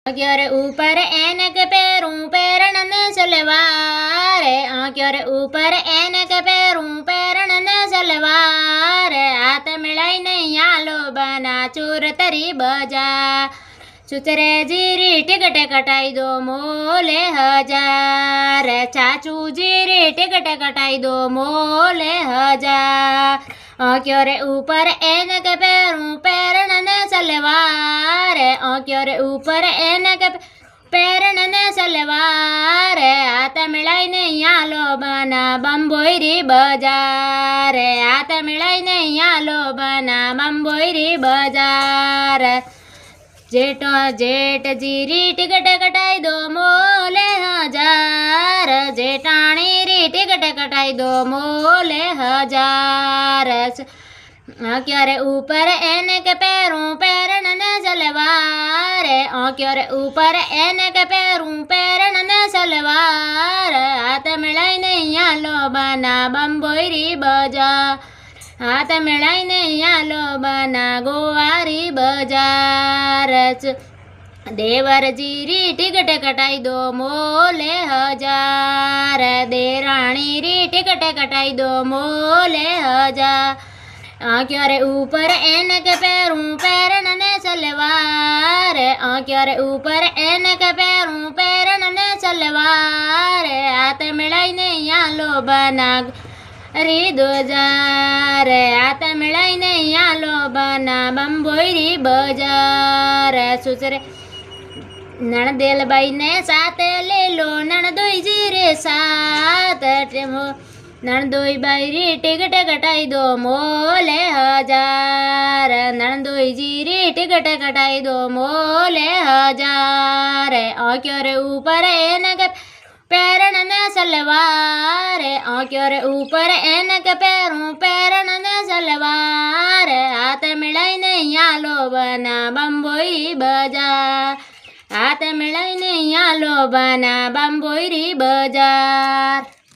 आँखियों रे ऊपर ऐनक पैरूं पैरण ने सलवार आँखियों रे ऊपर ऐनक पैरूं पैरण ने सलवार हाथ मिलाई नहीं आलो बना चूर तरी बजा चुचरे जीरी टिकट कटाई दो मोले हजार चाचू जीरी टिकट कटाई दो मोले हजार आँखियों रे ऊपर ऐनक पैरूं पैरण ने सलवार आँखियों रे ऊपर ऐनक पैरण ने सलवार हाथ मिलाई नहीं आलो बना बम्बोईरी बाजार हाथ मिलाई नहीं आलो बना बम्बोईरी बाजार जेठो जेठ जीरी टिकट कटाई दो मोले हजार जेठाणी री टिकट कटाई दो मोले हजार आँखियों रे ऊपर ऐनक पैरूं पैरण ने सलवार आँखियों रे ऊपर ऐनक पैरूं पैरण ने सलवार हाथ मिलाई नहीं आलो बना बम्बोईरी बाजार हाथ मिलाई नहीं आलो बना गोवारी बाजार देवर जीरी टिकट कटाई दो मोले हजार देराणी री टिकट कटाई दो मोले हजार आँखियों रे ऊपर ऐनक पैरूं पैरण ने सलवार आँखियों रे ऊपर ऐनक पैरूं पैरण ने सलवार हाथ मिलाई नहीं आलो बना री 2000 हाथ मिलाई नहीं आलो बना बम्बोईरी बाजार सुसरे नणदेल बाई ने साथ ले लो नणदोई जी रे साथ नणदोई बाई री टिकट कटाई दो मोले हजार नणदोई जी री टिकट कटाई दो मोले हजार आँखियों रे ऊपर ऐनक पैरण ने सलवार आँखियों रे ऊपर ऐनक पैरूं पैरण ने सलवार हाथ मिलाई नहीं आलो बना बम्बोईरी बाजार हाथ मिलाई नहीं आलो बना बम्बोईरी बाजार।